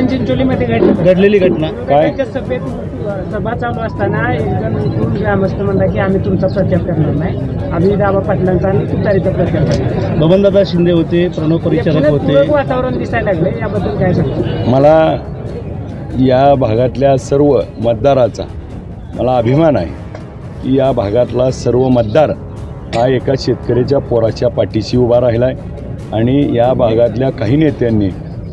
चिंचोलीमध्ये घडलेली घटना काय? सभेत सभा चालू असताना एकदम ग्रामस्थ म्हणला की आम्ही तुमचा प्रचार करणार नाही, आम्ही दादा पाटलांचा आणि तुतारीचा प्रचार करणार. बबनदादा शिंदे होते, प्रणव परिचारक होते. वातावरण दिसायला लागले, याबद्दल काय सांगतो? मला या भागातल्या सर्व मतदाराचा मला अभिमान आहे की या भागातला सर्व मतदार हा एका शेतकऱ्याच्या पोराच्या पाठीशी उभा राहिला आहे. आणि या भागातल्या काही नेत्यांनी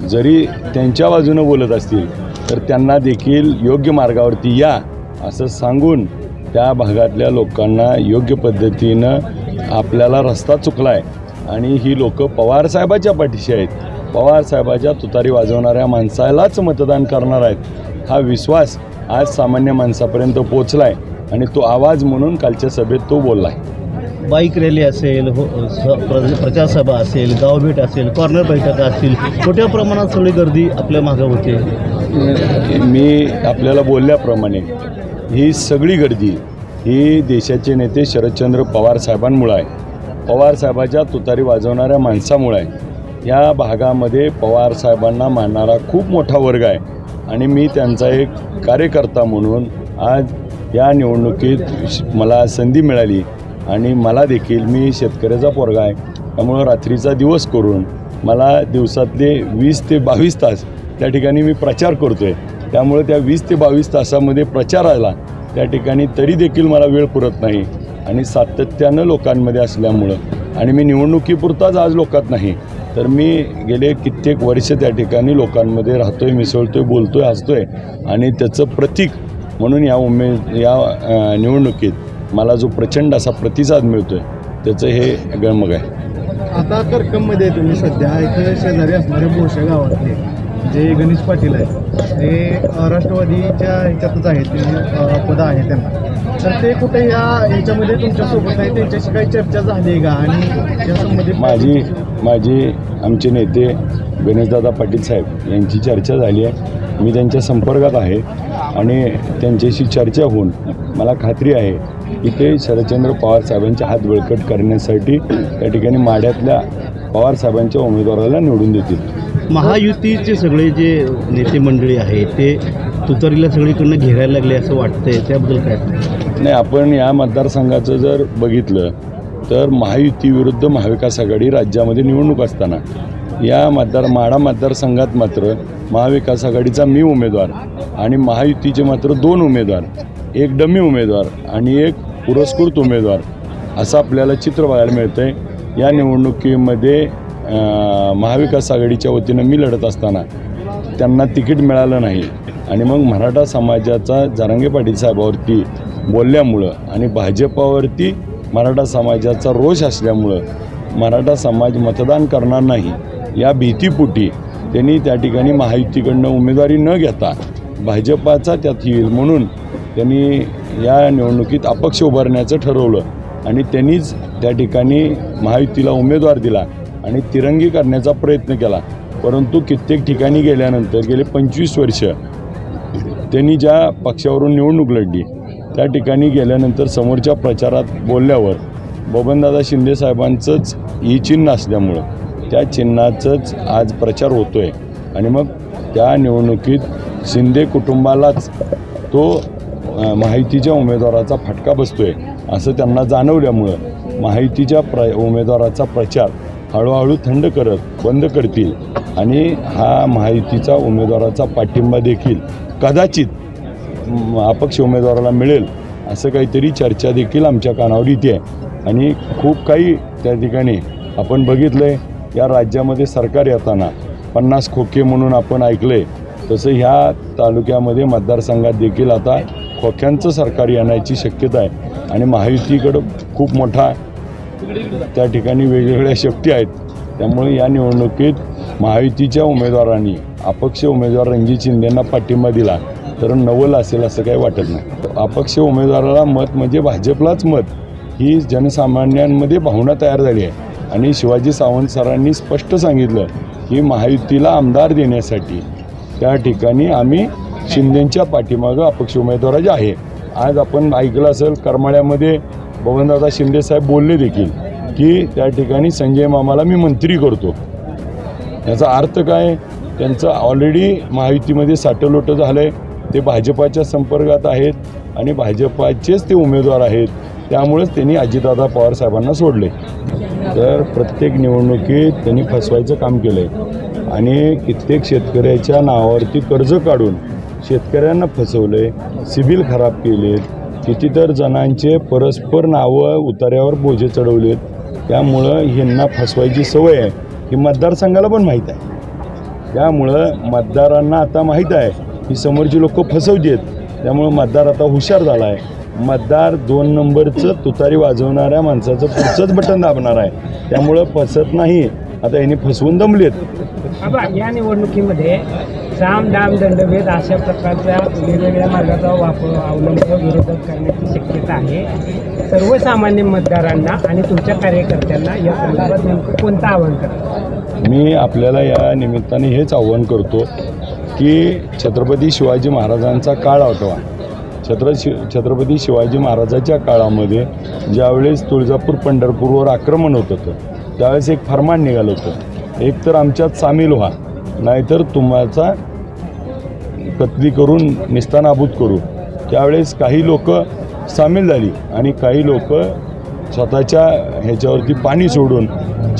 जरी त्यांच्या बाजूनं बोलत असतील तर त्यांना देखील योग्य मार्गावरती या असं सांगून त्या भागातल्या लोकांना योग्य पद्धतीनं आपल्याला रस्ता चुकला आहे. आणि ही लोक पवारसाहेबाच्या पाठीशी आहेत, पवारसाहेबाच्या तुतारी वाजवणाऱ्या माणसालाच मतदान करणार आहेत हा विश्वास आज सामान्य माणसापर्यंत पोचला आहे. आणि तो आवाज म्हणून कालच्या सभेत तो बोलला आहे. बाईक रॅली असेल, प्रचारसभा असेल, गावभेट असेल, कॉर्नर बैठका असतील, मोठ्या प्रमाणात सगळी गर्दी आपल्या मागं होते. मी आपल्याला बोलल्याप्रमाणे ही सगळी गर्दी ही देशाचे नेते शरदचंद्र पवार साहेबांमुळे आहे, पवारसाहेबाच्या तुतारी वाजवणाऱ्या माणसामुळे आहे. या भागामध्ये पवारसाहेबांना मानणारा खूप मोठा वर्ग आहे. आणि मी त्यांचा एक कार्यकर्ता म्हणून आज या निवडणुकीत मला संधी मिळाली. आणि मला देखील मी शेतकऱ्याचा पोरगा आहे, त्यामुळं रात्रीचा दिवस करून मला दिवसातले 20 ते 22 तास त्या ठिकाणी मी प्रचार करतो आहे. त्यामुळे त्या 20 ते 22 तासामध्ये प्रचाराला त्या ठिकाणी तरी देखील मला वेळ पुरत नाही. आणि सातत्यानं लोकांमध्ये असल्यामुळं आणि मी निवडणुकीपुरताच आज लोकात नाही तर मी गेले कित्येक वर्ष त्या ठिकाणी लोकांमध्ये राहतोय, मिसळतोय, बोलतोय, हसतोय. आणि त्याचं प्रतीक म्हणून या निवडणुकीत मला जो प्रचंड असा प्रतिसाद मिळतोय त्याचं हे गळमग आहे. आता करकममध्ये तुम्ही सध्या इथे शेजारी असणारे भोशा गावातले जे गणेश पाटील आहेत ते राष्ट्रवादीच्या ह्याच्यातच आहेत, ते पद आहे त्यांना, तर ते कुठे ह्याच्यामध्ये तुमच्यासोबत नाही, त्यांच्याशी काही चर्चा झाली का? आणि त्यासंबंधी माझी आमचे नेते गणेशदादा पाटील साहेब यांची चर्चा झाली आहे. मी त्यांच्या संपर्कात आहे आणि त्यांच्याशी चर्चा होऊन मला खात्री आहे की ते शरदचंद्र पवार साहेबांचे हात बळकट करण्यासाठी त्या ठिकाणी माढ्यातल्या पवार साहेबांच्या उमेदवाराला निवडून देतील. महायुतीचे सगळे जे नेते मंडळी आहे ते तुतारीला सगळीकडनं घेरायला लागले असं वाटतंय, त्याबद्दल काय? नाही, आपण या मतदारसंघाचं जर बघितलं तर महायुती विरुद्ध महाविकास आघाडी राज्यामध्ये निवडणूक असताना या माढा मतदारसंघात मात्र महाविकास आघाडीचा मी उमेदवार आणि महायुतीचे मात्र 2 उमेदवार, एक डमी उमेदवार आणि एक पुरस्कृत उमेदवार असं आपल्याला चित्र बघायला मिळतं आहे. या निवडणुकीमध्ये महाविकास आघाडीच्या वतीनं मी लढत असताना त्यांना तिकीट मिळालं नाही. आणि मग मराठा समाजाचा जरांगे पाटील साहेबावरती बोलल्यामुळं आणि भाजपावरती मराठा समाजाचा रोष असल्यामुळं मराठा समाज मतदान करणार नाही या भीतीपोटी त्यांनी त्या ठिकाणी महायुतीकडनं उमेदवारी न घेता भाजपाचा त्यात येईल म्हणून त्यांनी या निवडणुकीत अपक्ष उभारण्याचं ठरवलं. आणि त्यांनीच त्या ठिकाणी महायुतीला उमेदवार दिला आणि तिरंगी करण्याचा प्रयत्न केला. परंतु कित्येक ठिकाणी गेल्यानंतर गेले 25 वर्ष त्यांनी ज्या पक्षावरून निवडणूक लढली त्या ठिकाणी गेल्यानंतर समोरच्या प्रचारात बोलल्यावर बबनदादा शिंदे साहेबांचंच ही चिन्ह असल्यामुळं त्या चिन्हाचंच आज प्रचार होतो आहे. आणि मग त्या निवडणुकीत शिंदे कुटुंबालाच तो महायुतीच्या उमेदवाराचा फटका बसतो आहे असं त्यांना जाणवल्यामुळं महायुतीच्या उमेदवाराचा प्रचार हळूहळू थंड करत बंद करतील. आणि हा महायुतीचा उमेदवाराचा पाठिंबा देखील कदाचित अपक्ष उमेदवाराला मिळेल असं काहीतरी चर्चा देखील आमच्या कानावर येते आहे. आणि खूप काही त्या ठिकाणी आपण बघितलं आहे या राज्यामध्ये सरकार येताना 50 खोके म्हणून आपण ऐकलं आहे, तसं ह्या तालुक्यामध्ये मतदारसंघात देखील आता खोक्यांचं सरकार येण्याची शक्यता आहे. आणि महायुतीकडं खूप मोठा त्या ठिकाणी वेगवेगळ्या शक्ती आहेत. त्यामुळे या निवडणुकीत महायुतीच्या उमेदवारांनी अपक्ष उमेदवार रणजित शिंदेंना पाठिंबा दिला तर नवल असेल असं काही वाटत नाही. अपक्ष उमेदवाराला मत म्हणजे भाजपलाच मत ही जनसामान्यांमध्ये भावना तयार झाली आहे. आणि शिवाजी सावंत सरांनी स्पष्ट सांगितलं की महायुतीला आमदार देण्यासाठी त्या ठिकाणी आम्ही शिंदेंच्या पाठीमागं अपक्ष उमेदवाराचे आहे. आज आपण ऐकलं असेल करमाळ्यामध्ये बबनदादा शिंदे साहेब बोलले देखील की त्या ठिकाणी संजय मामाला मी मंत्री करतो. याचा अर्थ काय त्यांचं ऑलरेडी महायुतीमध्ये साठलोट झालं आहे, ते भाजपाच्या संपर्कात आहेत आणि भाजपाचेच ते उमेदवार आहेत, त्यामुळेच त्यांनी अजितदादा पवार साहेबांना सोडले. तर प्रत्येक निवडणुकीत त्यांनी फसवायचं काम केलं आहे आणि कित्येक शेतकऱ्याच्या नावावरती कर्ज काढून शेतकऱ्यांना फसवलं आहे, सिबिल खराब केलेत, कितीतर जणांचे परस्पर नावं उतार्यावर बोजे चढवलेत. त्यामुळं ह्यांना फसवायची सवय आहे ही मतदारसंघाला पण माहीत आहे. त्यामुळं मतदारांना आता माहीत आहे की समोरची लोक फसवत आहेत, त्यामुळं मतदार आता हुशार झाला आहे. मतदार 2 नंबरचं तुतारी वाजवणाऱ्या माणसाचं पुढचंच बटन दाबणार आहे, त्यामुळं फसत नाही. आता यांनी फसवून दमलेत. बाबा, या निवडणुकीमध्ये साम दाम दंडभेद अशा प्रकारच्या वेगवेगळ्या मार्गाचा अवलंब विरोधक करण्याची शक्यता आहे. सर्वसामान्य मतदारांना आणि तुमच्या कार्यकर्त्यांना या संदर्भात नेमकं कोणतं आव्हान करतो? मी आपल्याला या निमित्ताने हेच आव्हान करतो की छत्रपती शिवाजी महाराजांचा काळ आठवा. छत्रपती शिवाजी महाराजांच्या काळामध्ये ज्यावेळेस तुळजापूर पंढरपूरवर आक्रमण होत होतं त्यावेळेस एक फरमान निघालं होतं, एक तर आमच्यात सामील व्हा, नाहीतर तुम्हाचा कत्ली करून निस्तानाबूत करू. त्यावेळेस काही लोक सामील झाली आणि काही लोक स्वतःच्या ह्याच्यावरती पाणी सोडून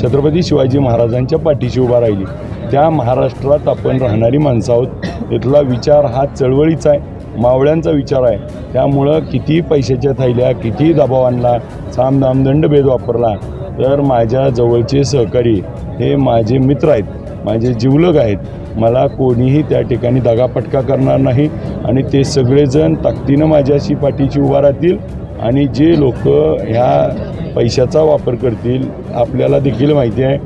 छत्रपती शिवाजी महाराजांच्या पाठीशी उभा राहिली. त्या महाराष्ट्रात आपण राहणारी माणसं आहोत. इथला विचार हा चळवळीचा आहे, मावळ्यांचा विचार आहे. त्यामुळं किती पैशाच्या थैल्या, किती दबाव आणला, सामदाम दंडभेद वापरला, तर माझ्या जवळचे सहकारी हे माझे मित्र आहेत, माझे जिवलग आहेत. मला कोणीही त्या ठिकाणी दगापटका करणार नाही आणि ते सगळेजण ताकदीनं माझ्याशी पाठीशी उभा राहतील. आणि जे लोक ह्या पैशाचा वापर करतील, आपल्याला देखील माहिती आहे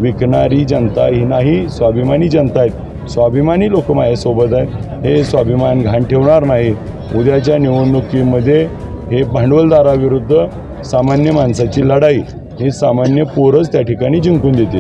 विकणारी जनता ही नाही, स्वाभिमानी जनता आहेत. स्वाभिमानी लोक माझ्यासोबत आहेत, हे स्वाभिमान घाण ठेवणार नाही. उद्याच्या निवडणुकीमध्ये हे भांडवलदाराविरुद्ध सामान्य माणसाची लढाई हे सामान्य पोरच त्या ठिकाणी जिंकून देतील.